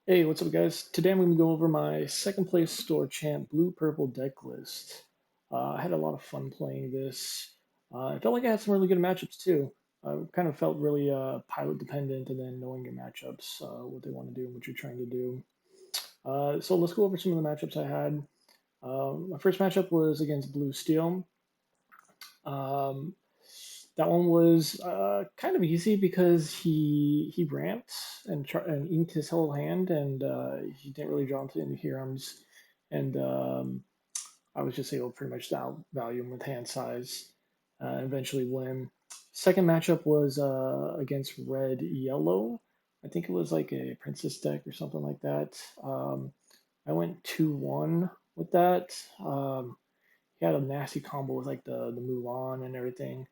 Hey, what's up, guys? Today I'm going to go over my second place store champ blue purple deck list. I had a lot of fun playing this. I felt like I had some really good matchups too. I kind of felt really pilot dependent, and then knowing your matchups, what they want to do and what you're trying to do. So let's go over some of the matchups I had. My first matchup was against blue steel. Um, that one was kind of easy because he ramped and inked his whole hand, and he didn't really draw into any Hurons, and I was just able to pretty much out value him with hand size, and eventually win. Second matchup was against red yellow. I think it was like a princess deck or something like that. I went 2-1 with that. He had a nasty combo with like the Mulan and everything.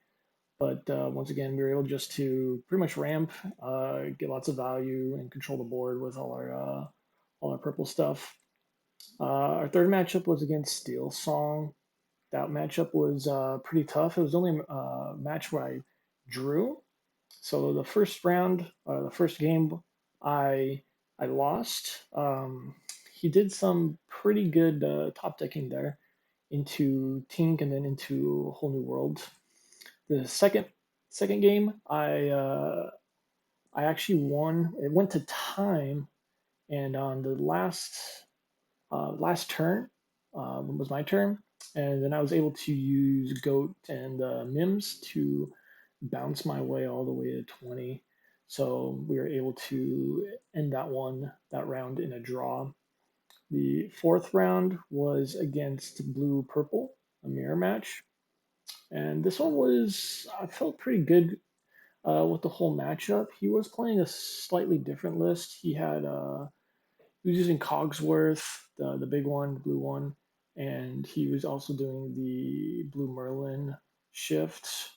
But once again, we were able just to pretty much ramp, get lots of value, and control the board with all our purple stuff. Our third matchup was against Steel Song. That matchup was pretty tough. It was only a match where I drew. So the first round, the first game, I I lost. He did some pretty good top decking there into Tink and then into a whole new world. The second game, I actually won. It went to time, and on the last turn was my turn, and then I was able to use Goat and Mims to bounce my way all the way to 20. So we were able to end that round in a draw. The fourth round was against Blue Purple, a mirror match, and this one was I felt pretty good with the whole matchup. He was playing a slightly different list. He was using Cogsworth, the big one, the blue one, and he was also doing the Blue Merlin shift.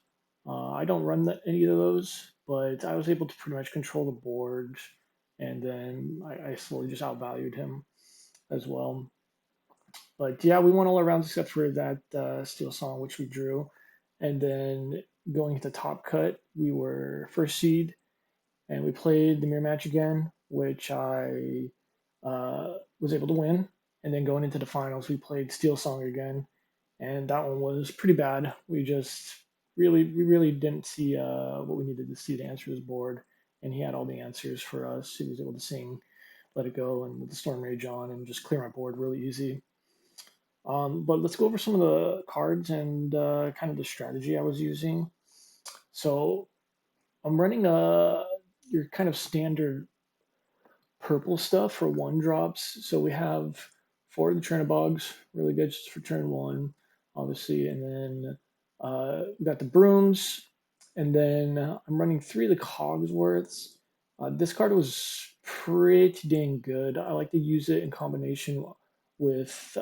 I don't run any of those, but I was able to pretty much control the board, and then I slowly just outvalued him as well. But yeah, we won all our rounds except for that Steel Song, which we drew. And then going into Top Cut, we were first seed, and we played the mirror match again, which I was able to win. And then going into the finals, we played Steel Song again, and that one was pretty bad. We really didn't see what we needed to see to answer his board, and he had all the answers for us. He was able to sing "Let It Go" and with the Storm Rage on, and just clear my board really easy. But let's go over some of the cards and kind of the strategy I was using. So I'm running your kind of standard purple stuff for one drops. So we have four of the Chernobygs, really good just for turn one, obviously. And then we got the Brooms. And then I'm running three of the Cogsworths. This card was pretty dang good. I like to use it in combination with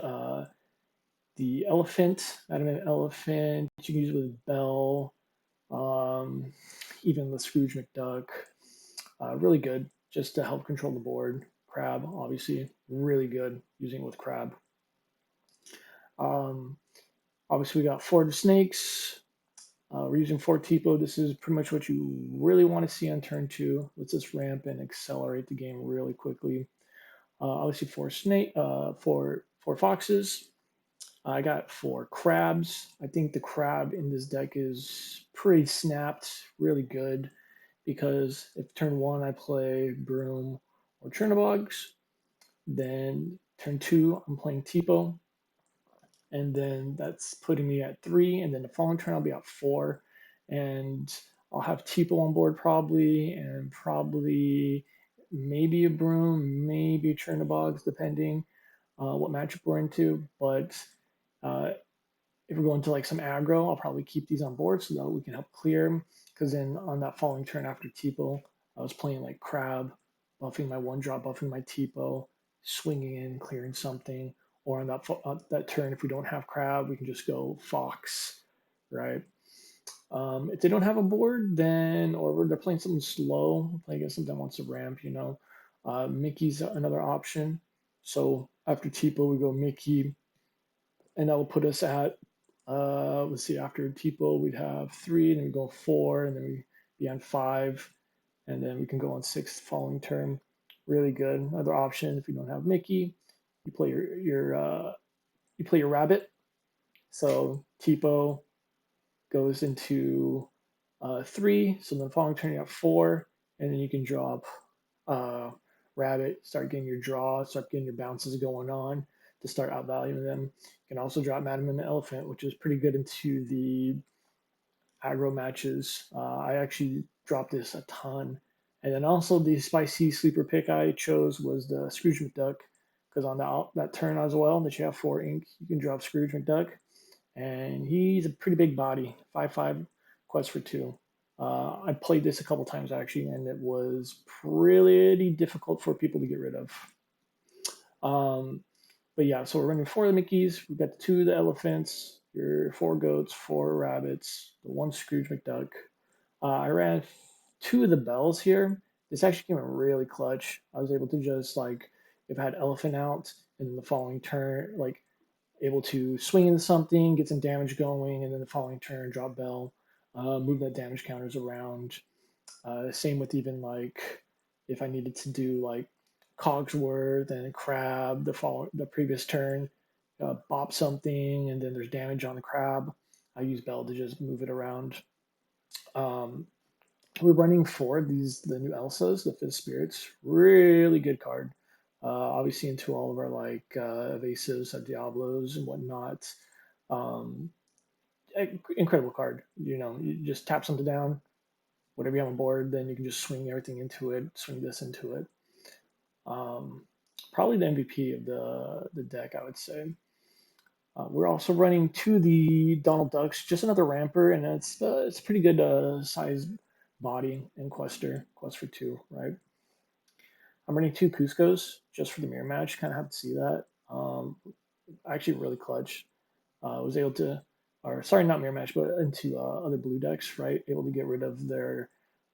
the Elephant, Adamant Elephant. You can use it with Bell, um, even the Scrooge McDuck. Really good just to help control the board. Crab, obviously, really good using it with Crab. Um, Obviously, we got four of the snakes. We're using four Tipo. This is pretty much what you really want to see on turn two. Let's just ramp and accelerate the game really quickly. Obviously, four foxes. I got four crabs. I think the crab in this deck is pretty snapped, really good, because if turn one I play Broom or Chernobygs, then turn two I'm playing Tipo, and then that's putting me at three, and then the following turn I'll be at four, and I'll have Tipo on board probably, and probably maybe a Broom, maybe a Chernobygs, depending what matchup we're into, but uh, if we're going to like some aggro, I'll probably keep these on board so that we can help clear. Because then on that following turn after Tipo, I was playing like Crab, buffing my one drop, buffing my Tipo, swinging in, clearing something. Or on that turn, if we don't have Crab, we can just go Fox, right? If they don't have a board, then or they're playing something slow, playing against something that wants to ramp, Mickey's another option. So after Tipo, we go Mickey, and that will put us at let's see, after Tipo we'd have three, and then we go four, and then we be on five, and then we can go on sixth following turn. really good. Another option if you don't have Mickey, you play you play your rabbit. So Tipo goes into 3. So then the following turn you have 4, and then you can drop uh, rabbit, start getting your draw, start getting your bounces going on to start outvaluing them. You can also drop Madam and the Elephant, which is pretty good into the aggro matches. I actually dropped this a ton. And then also the spicy sleeper pick I chose was the Scrooge McDuck, because on that turn as well that you have 4 ink, you can drop Scrooge McDuck, and he's a pretty big body, 5/5 quest for 2. I played this a couple times actually, and it was pretty difficult for people to get rid of. But yeah, so we're running 4 of the Mickeys. We've got the 2 of the elephants, your 4 goats, 4 rabbits, the 1 Scrooge McDuck. I ran 2 of the bells here. This actually came in really clutch. I was able to just like, if I had elephant out, and then the following turn, like able to swing into something, get some damage going, and then the following turn drop bell, move that damage counters around. Same with even like if I needed to do like Cogsworth and Crab the previous turn, bop something, and then there's damage on the Crab. I use Bell to just move it around. Um, we're running for the new Elsas, the Fifth Spirits. Really good card. Obviously into all of our like evasives, Diablos and whatnot. Um, Incredible card. You know, you just tap something down, whatever you have on board, then you can just swing everything into it, swing this into it. Um, Probably the MVP of the deck, I would say. We're also running to the Donald Ducks, just another ramper, and it's pretty good size body and quest for 2, right? I'm running 2 Cuscos just for the mirror match. Kind of have to see that. Actually, really clutch. Was able to, or sorry, not mirror match, but into other blue decks, right? Able to get rid of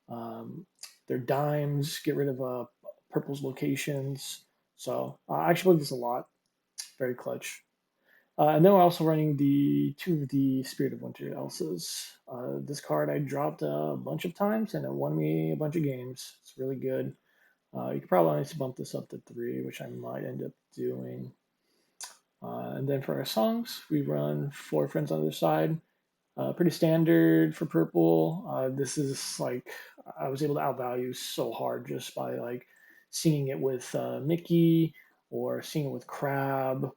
um, their dimes, get rid of purple's locations. So I actually played this a lot. Very clutch. And then we're also running the 2 of the Spirit of Winter Elsas. This card I dropped a bunch of times, and it won me a bunch of games. It's really good. You could probably need to bump this up to 3, which I might end up doing. And then for our songs, we run 4 Friends on the Other Side. Pretty standard for purple. This is like I was able to outvalue so hard just by like singing it with Mickey or singing it with Crab,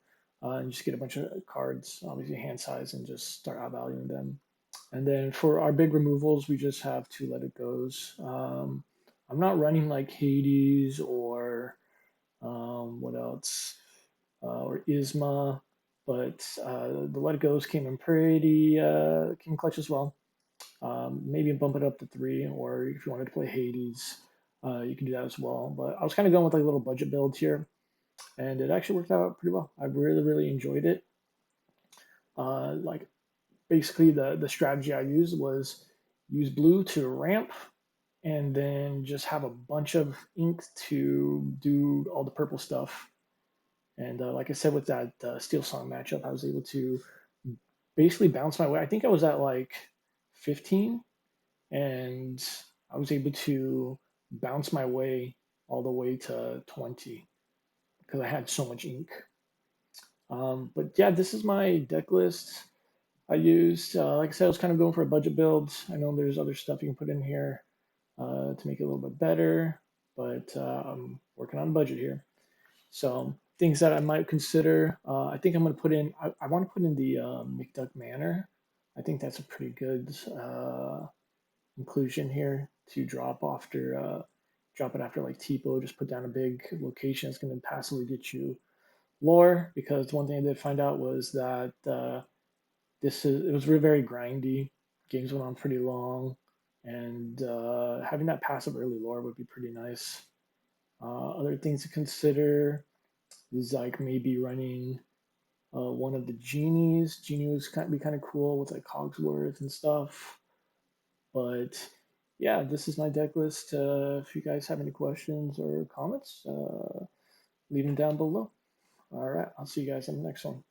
and just get a bunch of cards, obviously hand size, and just start outvaluing them. And then for our big removals, we just have 2 Let It Goes. I'm not running like Hades or what else? Or Isma, but the Let It Goes came in came clutch as well. Maybe bump it up to 3, or if you wanted to play Hades, you can do that as well. But I was kind of going with like little budget builds here, and it actually worked out pretty well. I really enjoyed it. Like basically the strategy I used was use blue to ramp, and then just have a bunch of ink to do all the purple stuff. And like I said, with that Steel Song matchup, I was able to basically bounce my way. I think I was at like 15, and I was able to bounce my way all the way to 20 because I had so much ink. But yeah, this is my deck list I used. Like I said, I was kind of going for a budget build. I know there's other stuff you can put in here to make it a little bit better, but I'm working on budget here. So things that I might consider, I think I'm going to put in. I want to put in the McDuck Manor. I think that's a pretty good inclusion here to drop it after like Tipo. Just put down a big location. It's going to passively get you lore, because one thing I did find out was that it was very grindy. Games went on pretty long, and having that passive early lore would be pretty nice. Other things to consider is like maybe running one of the genies. Genie was be kind of cool with like Cogsworth and stuff. But yeah, this is my deck list. If you guys have any questions or comments, leave them down below. All right, I'll see you guys in the next one.